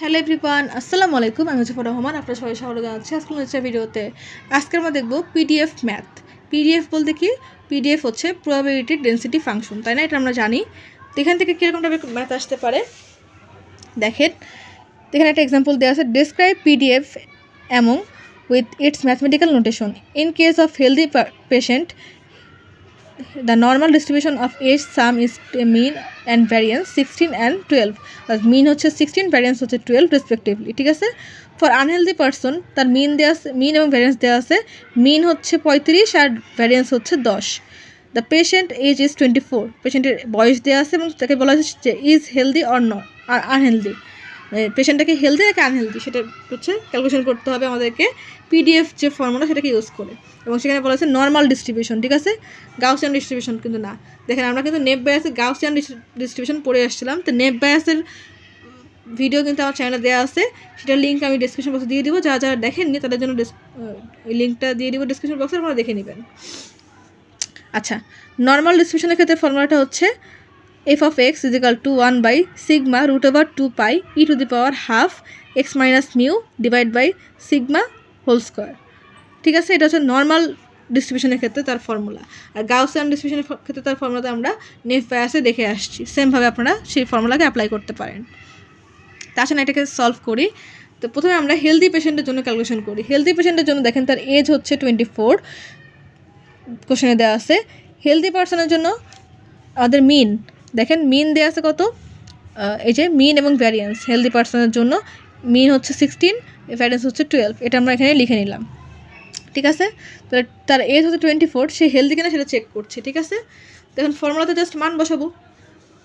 Hello everyone, আসসালামু আলাইকুম। আমি মুজিবুর রহমান, আপনার সবাই স্বাগত জানাচ্ছি আজকের হচ্ছে ভিডিওতে। আজকে আমরা দেখব পিডিএফ ম্যাথ। পিডিএফ বলতে কি? পিডিএফ হচ্ছে প্রবাবিলিটি ডেন্সিটি ফাংশন, তাই না? এটা আমরা জানি। তো এখান থেকে কীরকম টাইপের ম্যাথ আসতে পারে দেখেন। এখানে একটা এক্সাম্পল দেওয়া আছে, describe PDF among with its mathematical notation. In case of healthy patient, the normal distribution of age sum is mean and variance 16 and 12. mean হচ্ছে 16, variance হচ্ছে 12 respectively, ঠিক আছে? ফর আনহেলদি পারসন, তার মিন দেওয়া আছে, মিন এবং ভ্যারিয়েন্স দেওয়া আছে। মিন হচ্ছে 35 আর ভ্যারিয়েন্স হচ্ছে 10। দ্য পেশেন্ট এজ ইজ 24, পেশেন্টের বয়স দেওয়া আছে এবং তাকে বলা হচ্ছে যে ইজ হেলদি অর নট আর আনহেলদি, পেশেন্টটাকে হেলদি নাকি আনহেলদি সেটা হচ্ছে ক্যালকুলেশন করতে হবে আমাদেরকে পিডিএফ যে ফর্মুলা সেটাকে ইউজ করে। এবং সেখানে বলা হচ্ছে নর্মাল ডিস্ট্রিবিউশন, ঠিক আছে? গাউসিয়ান ডিস্ট্রিবিউশন কিন্তু না। দেখেন আমরা কিন্তু নেপ বায়াসের গাউসিয়ান ডিস্ট্রিবিউশন পড়ে আসছিলাম। তো নেপ বায়াসের ভিডিও কিন্তু আমার চ্যানেলে দেওয়া আছে, সেটার লিঙ্ক আমি ডিসক্রিপশন বক্সে দিয়ে দিব। যারা যারা দেখেননি তাদের জন্য ওই লিঙ্কটা দিয়ে দিব ডিসক্রিপশন বক্সে, আপনারা দেখে নেবেন। আচ্ছা, নর্মাল ডিস্ট্রিবিউশনের ক্ষেত্রে ফর্মুলাটা হচ্ছে f of x is equal to 1 by sigma root over 2 pi e to the power half x minus mu divided by sigma whole square, ঠিক আছে? এটা হচ্ছে নর্মাল ডিস্ট্রিবিউশনের ক্ষেত্রে তার ফর্মুলা। আর গাউসিয়ান ডিস্ট্রিবিউশনের ক্ষেত্রে তার ফর্মুলাতে আমরা নেফ বায়াসে দেখে আসছি। সেমভাবে আপনারা সেই ফর্মুলাকে অ্যাপ্লাই করতে পারেন। তাছাড়া এটাকে সলভ করি। তো প্রথমে আমরা হেলদি পেশেন্টের জন্য ক্যালকুলেশন করি। হেলদি পেশেন্টের জন্য দেখেন তার এজ হচ্ছে 24, কোশ্চেনে দেওয়া আছে। হেলদি পার্সনের জন্য আমাদের মিন, দেখেন মিন দেওয়া আছে কত, এই যে মিন এবং ভ্যারিয়েন্স। হেলদি পার্সনের জন্য মিন হচ্ছে 16, ভ্যারিয়েন্স হচ্ছে 12। এটা আমরা এখানে লিখে নিলাম, ঠিক আছে? তো তার এজ হচ্ছে 24, সে হেলদি কিনা সেটা চেক করছে, ঠিক আছে? দেখুন ফর্মুলাতে জাস্ট মান বসাবো।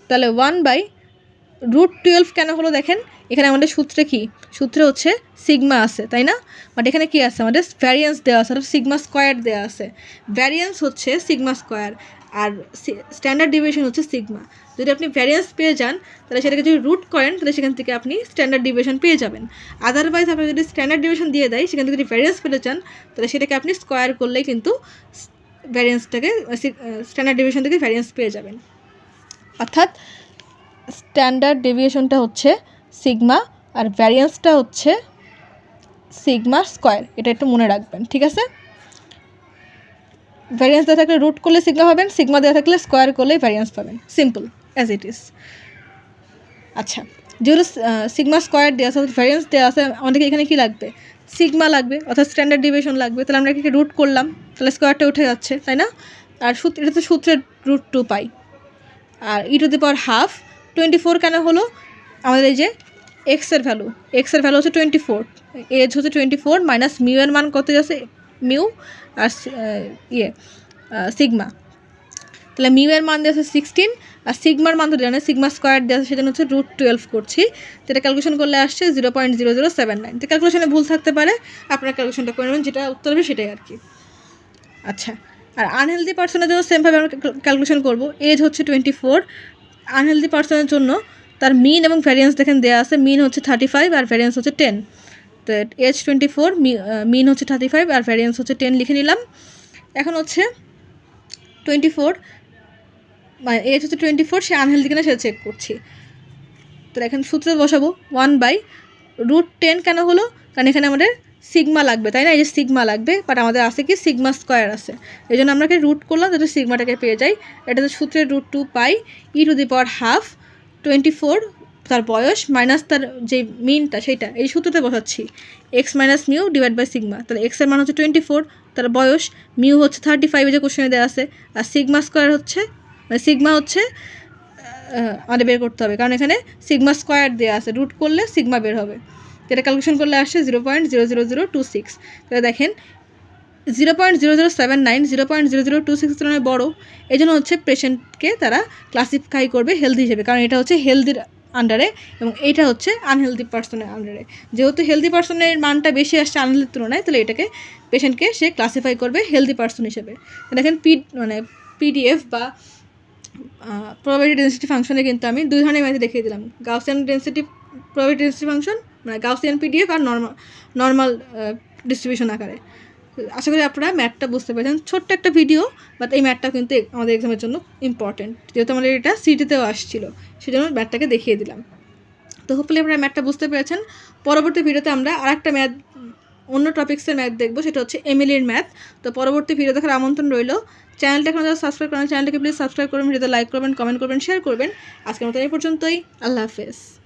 তাহলে 1/√12 কেন হলো দেখেন, এখানে আমাদের সূত্রে কি, সূত্রে হচ্ছে সিগমা আছে, তাই না? বাট এখানে কি আছে, আমাদের ভ্যারিয়েন্স দেওয়া আছে, সিগমা স্কোয়ার দেওয়া আছে। ভ্যারিয়েন্স হচ্ছে সিগমা স্কোয়ার আর স্ট্যান্ডার্ড ডিভিয়েশন হচ্ছে সিগমা। যদি আপনি ভ্যারিয়েন্স পেয়ে যান তাহলে সেটাকে যদি রুট করেন তাহলে সেখান থেকে আপনি স্ট্যান্ডার্ড ডিভিয়েশন পেয়ে যাবেন। আদারওয়াইজ আপনি যদি স্ট্যান্ডার্ড ডিভিয়েশন দিয়ে দেয় সেখান থেকে যদি ভ্যারিয়েন্স পেতে চান তাহলে সেটাকে আপনি স্কোয়ার করলেই কিন্তু ভ্যারিয়েন্সটাকে স্ট্যান্ডার্ড ডিভিয়েশন থেকে ভ্যারিয়েন্স পেয়ে যাবেন। অর্থাৎ স্ট্যান্ডার্ড ডেভিয়েশনটা হচ্ছে সিগমা আর ভ্যারিয়েন্সটা হচ্ছে সিগমা স্কোয়ার, এটা একটু মনে রাখবেন, ঠিক আছে? ভ্যারিয়েন্স দেওয়া থাকলে রুট করলে সিগমা পাবেন, সিগমা দেওয়া থাকলে স্কোয়ার করলে ভ্যারিয়েন্স পাবেন। Simple as it is. আচ্ছা, যেহেতু সিগমা স্কোয়ার দেওয়া আছে, ভ্যারিয়েন্স দেওয়া আছে, আমাদেরকে এখানে কী লাগবে, সিগমা লাগবে, অর্থাৎ স্ট্যান্ডার্ড ডেভিয়েশন লাগবে। তাহলে আমরা এখানে রুট করলাম, তাহলে স্কোয়ারটা উঠে যাচ্ছে, তাই না? আর এটা তো সূত্রের √2 পাই। আর ই টু দি পাওয়ার হাফ 24 কেন হলো, আমাদের এই যে এক্সের ভ্যালু হচ্ছে 24, এজ হচ্ছে 24 মাইনাস মিউ এর মান কত আছে, মিউ আর সিগমা। তাহলে মিউ এর মান দেওয়া আছে 16 আর সিগমার মান তো জানেন সিগমা স্কোয়ার দেওয়া আছে, সেজন্য হচ্ছে √12 করছি। যেটা ক্যালকুলেশন করলে আসছে 0.0079। তো ক্যালকুলেশনে ভুল থাকতে পারে, আপনারা ক্যালকুলেশনটা করে নেবেন, যেটা উত্তর হবে সেটাই আর কি। আচ্ছা, আর আনহেলদি পার্সনের জন্য সেমভাবে আমরা ক্যালকুলেশন করব। এজ হচ্ছে 24, আনহেলদি পার্সনের জন্য তার মিন এবং ভ্যারিয়েন্স দেখেন দেওয়া আছে। মিন হচ্ছে 35 আর ভ্যারিয়েন্স হচ্ছে 10। তো এজ 24, মিন হচ্ছে 35 আর ভ্যারিয়েন্স হচ্ছে 10 লিখে নিলাম। এখন হচ্ছে 24 মানে এজ হচ্ছে 24, সে আনহেলদি কিনা সেটা চেক করছি। তো এখন সূত্রে বসাবো 1/√10 কেন হলো, কারণ এখানে আমাদের সিগমা লাগবে, তাই না? এই যে সিগমা লাগবে, বাট আমাদের আছে কি সিগমা স্কোয়ার আছে, এই জন্য আমরা রুট করলাম যাতে সিগমাটাকে পেয়ে যাই। এটা তো সূত্রের √2 পাই ই টু দি পাওয়ার হাফ 24 তার বয়স মাইনাস তার যে মিনটা সেইটা এই সূত্রতে বসাচ্ছি, X minus mu divide by sigma. তাহলে এক্সের মান হচ্ছে 24, তার বয়স, মিউ হচ্ছে 35 যে কোশ্চেনে দেওয়া আছে, আর সিগমা স্কোয়ার হচ্ছে মানে সিগমা হচ্ছে আমাদের বের করতে হবে, কারণ এখানে সিগমা স্কোয়ার দেওয়া আছে, রুট করলে সিগমা বের হবে। যেটা ক্যালকুলেশন করলে আসছে 0.00026। তাহলে দেখেন 0.0079 0.0026 তুলনায় বড়ো, এই জন্য হচ্ছে পেশেন্টকে তারা ক্লাসিফাই করবে হেলদি হিসেবে, কারণ এটা হচ্ছে হেলদির আন্ডারে এবং এইটা হচ্ছে আনহেলদি পার্সনের আন্ডারে। যেহেতু হেলদি পার্সনের মানটা বেশি আসছে আনহেলদির তুলনায়, তাহলে এটাকে পেশেন্টকে সে ক্লাসিফাই করবে হেলদি পার্সন হিসেবে। দেখেন পিডিএফ বা প্রবাবিলিটি ডেন্সিটি ফাংশনে কিন্তু আমি দুই ধরনের ম্যাথ দেখিয়ে দিলাম, গাউসিয়ান প্রবাবিলিটি ডেন্সিটি ফাংশন মানে গাউসিয়ান পিডিএফ আর নর্মাল ডিস্ট্রিবিউশন আকারে। আশা করি আপনারা ম্যাথটা বুঝতে পেরেছেন। ছোট্ট একটা ভিডিও, বাট এই ম্যাথটা কিন্তু আমাদের এক্সামের জন্য ইম্পর্টেন্ট, যেহেতু আমাদের এটা সিটিতেও আসছিল, সেজন্য ম্যাথটাকে দেখিয়ে দিলাম। তো হোপফুলি আপনারা ম্যাথটা বুঝতে পেরেছেন। পরবর্তী ভিডিওতে আমরা আরেকটা ম্যাথ, অন্য টপিক্সের ম্যাথ দেখবো, সেটা হচ্ছে এমিলির ম্যাথ। তো পরবর্তী ভিডিও দেখার আমন্ত্রণ রইল। চ্যানেলটা এখন যারা সাবস্ক্রাইব করেন চ্যানেলটাকে প্লিজ সাবস্ক্রাইব করবেন, ভিডিওতে লাইক করবেন, কমেন্ট করবেন, শেয়ার করবেন। আজকের মতো এই পর্যন্তই। আল্লাহ হাফেজ।